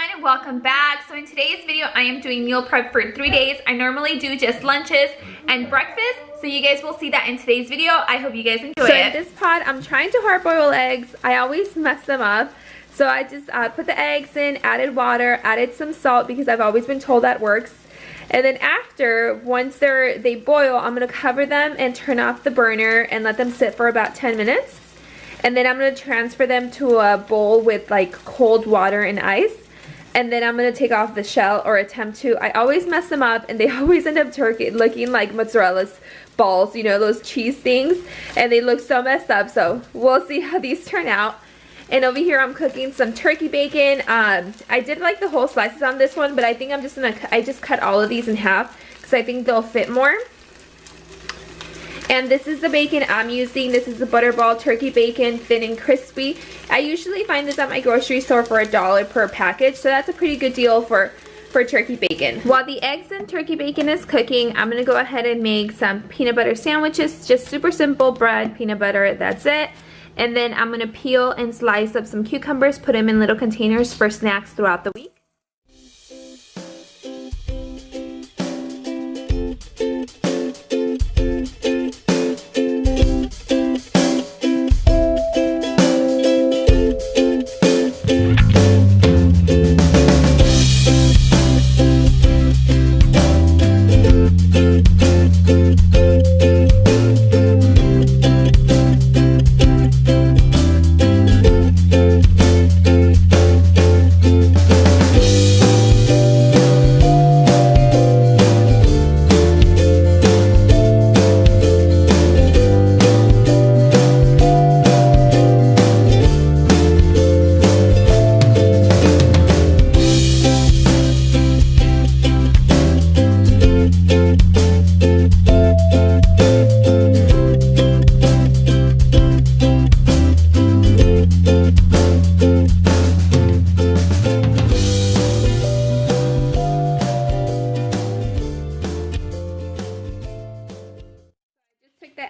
everyone, welcome back. So in today's video I am doing meal prep for 3 days. I normally do just lunches and breakfast, so you guys will see that in today's video. I hope you guys enjoy it. So in this pot I'm trying to hard boil eggs. I always mess them up, so I just put the eggs in, added water, added some salt because I've always been told that works. And then once they boil, I'm going to cover them and turn off the burner and let them sit for about 10 minutes. And then I'm going to transfer them to a bowl with like cold water and ice. And then I'm going to take off the shell, or attempt to. I always mess them up and they always end up looking like mozzarella balls, you know, those cheese things. And they look so messed up, so we'll see how these turn out. And over here I'm cooking some turkey bacon. I did like the whole slices on this one, but I think I just cut all of these in half because I think they'll fit more. And this is the bacon I'm using. This is the Butterball turkey bacon, thin and crispy. I usually find this at my grocery store for $1 per package, so that's a pretty good deal for turkey bacon. While the eggs and turkey bacon is cooking, I'm gonna go ahead and make some peanut butter sandwiches. Just super simple bread, peanut butter, that's it. And then I'm gonna peel and slice up some cucumbers, put them in little containers for snacks throughout the week.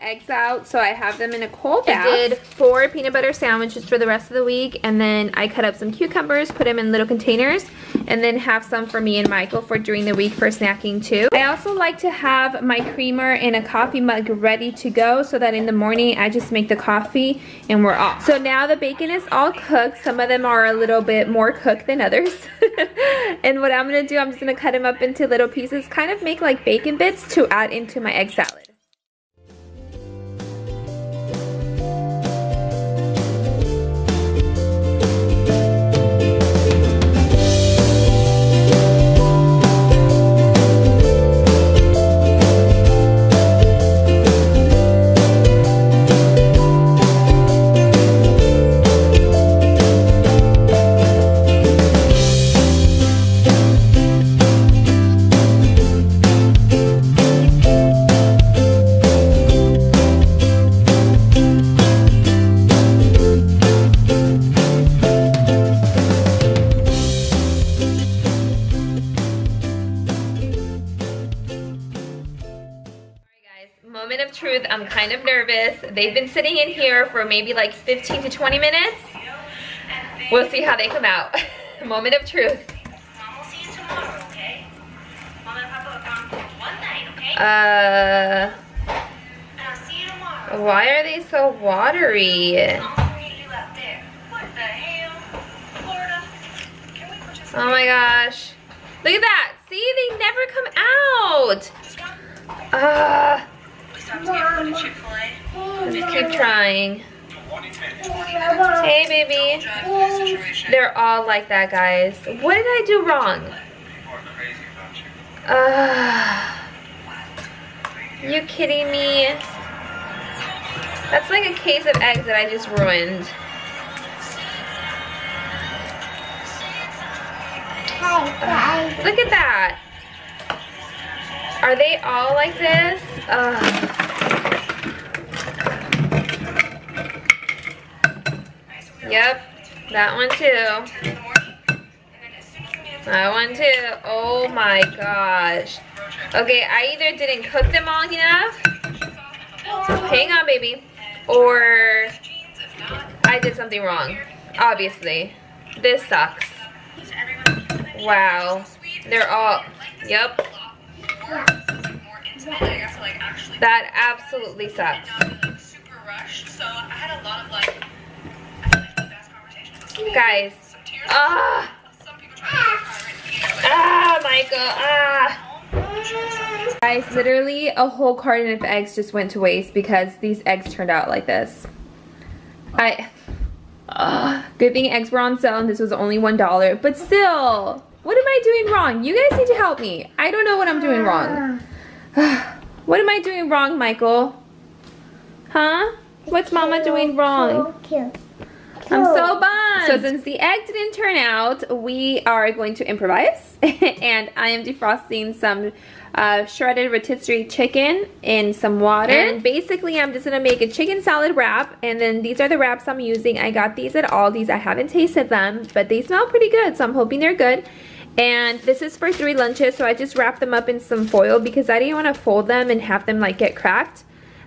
Eggs out, so I have them in a cold bath. I did 4 peanut butter sandwiches for the rest of the week, and then I cut up some cucumbers, put them in little containers, and then have some for me and Michael for during the week for snacking too. I also like to have my creamer in a coffee mug ready to go, so that in the morning I just make the coffee and we're off. So now the bacon is all cooked. Some of them are a little bit more cooked than others. And what I'm gonna do, I'm just gonna cut them up into little pieces, kind of make like bacon bits to add into my egg salad. Moment of truth, I'm kind of nervous. They've been sitting in here for maybe like 15 to 20 minutes. We'll see how they come out. Moment of truth. Mom will see you tomorrow, okay? Mom and Papa are gone for one night, okay? And I'll see you tomorrow. Why are they so watery? Oh my gosh. Look at that. See, they never come out. Just keep trying. Hey, baby. They're all like that, guys. What did I do wrong? You kidding me? That's like a case of eggs that I just ruined. Look at that. Are they all like this? Yep, that one too. That one too. Oh my gosh. Okay, I either didn't cook them long enough. Hang on, baby. Or I did something wrong. Obviously. This sucks. Wow. They're all, yep. That absolutely sucks. Guys. Michael. Guys, literally a whole carton of eggs just went to waste because these eggs turned out like this. Good thing eggs were on sale and this was only $1, but still, what am I doing wrong? You guys need to help me. I don't know what I'm doing wrong. What am I doing wrong, Michael? Huh? What's Mama doing wrong? I'm so bummed. So since the egg didn't turn out, we are going to improvise. And I am defrosting some shredded rotisserie chicken in some water. And basically I'm just gonna make a chicken salad wrap. And then these are the wraps I'm using. I got these at Aldi's. I haven't tasted them, but they smell pretty good, so I'm hoping they're good. And this is for 3 lunches, so I just wrapped them up in some foil because I didn't want to fold them and have them like get cracked.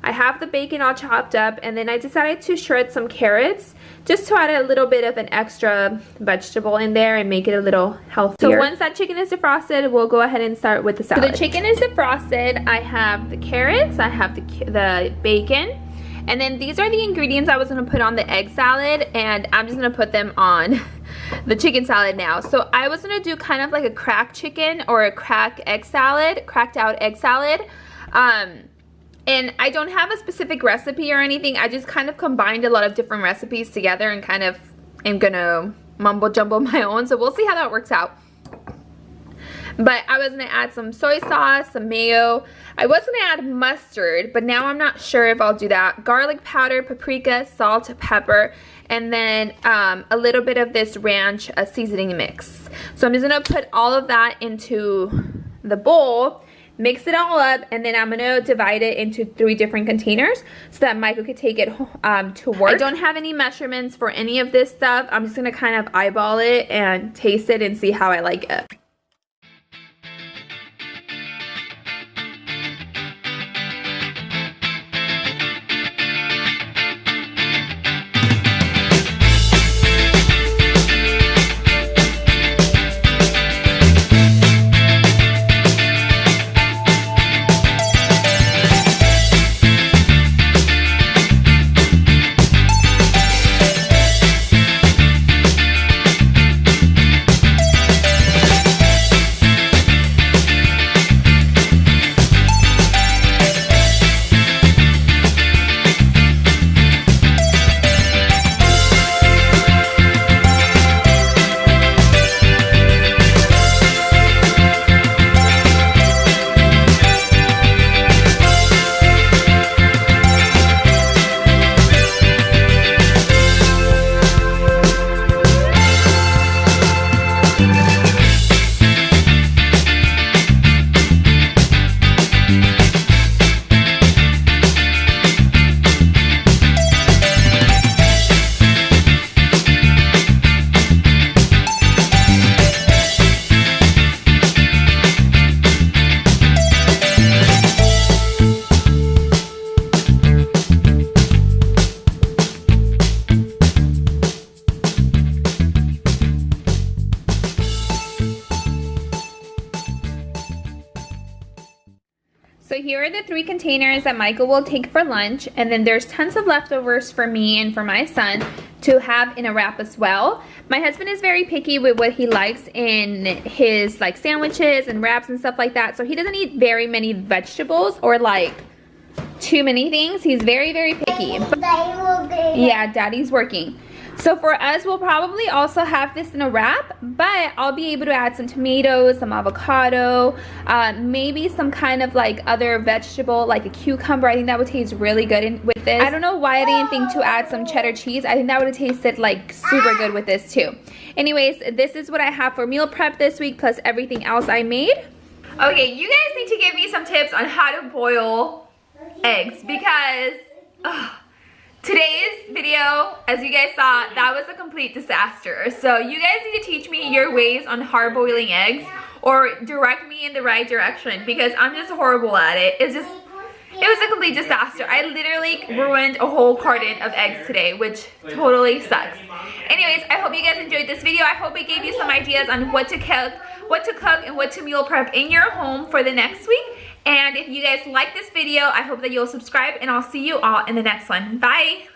I have the bacon all chopped up, and then I decided to shred some carrots just to add a little bit of an extra vegetable in there and make it a little healthier. So once that chicken is defrosted, we'll go ahead and start with the salad. So the chicken is defrosted. I have the carrots, I have the bacon, and then these are the ingredients I was going to put on the egg salad, and I'm just going to put them on the chicken salad now. So I was going to do kind of like a cracked chicken or a cracked out egg salad. And I don't have a specific recipe or anything. I just kind of combined a lot of different recipes together and kind of am gonna mumbo jumbo my own. So we'll see how that works out. But I was gonna add some soy sauce, some mayo. I was gonna add mustard, but now I'm not sure if I'll do that. Garlic powder, paprika, salt, pepper, and then a little bit of this ranch seasoning mix. So I'm just gonna put all of that into the bowl, mix it all up, and then I'm gonna divide it into 3 different containers so that Michael could take it to work. I don't have any measurements for any of this stuff. I'm just gonna kind of eyeball it and taste it and see how I like it. So here are the 3 containers that Michael will take for lunch, and then there's tons of leftovers for me and for my son to have in a wrap as well. My husband is very picky with what he likes in his like sandwiches and wraps and stuff like that, so he doesn't eat very many vegetables or like too many things. He's very, very picky. Yeah, Daddy's working. So for us, we'll probably also have this in a wrap, but I'll be able to add some tomatoes, some avocado, maybe some kind of like other vegetable, like a cucumber. I think that would taste really good with this. I don't know why I didn't think to add some cheddar cheese. I think that would have tasted like super good with this too. Anyways, this is what I have for meal prep this week, plus everything else I made. Okay, you guys need to give me some tips on how to boil eggs because today's video, as you guys saw, that was a complete disaster. So you guys need to teach me your ways on hard boiling eggs or direct me in the right direction because I'm just horrible at it. It was a complete disaster. I literally ruined a whole carton of eggs today, which totally sucks. Anyways, I hope you guys enjoyed this video. I hope it gave you some ideas on what to cook what to cook and what to meal prep in your home for the next week. And if you guys like this video, I hope that you'll subscribe, and I'll see you all in the next one. Bye!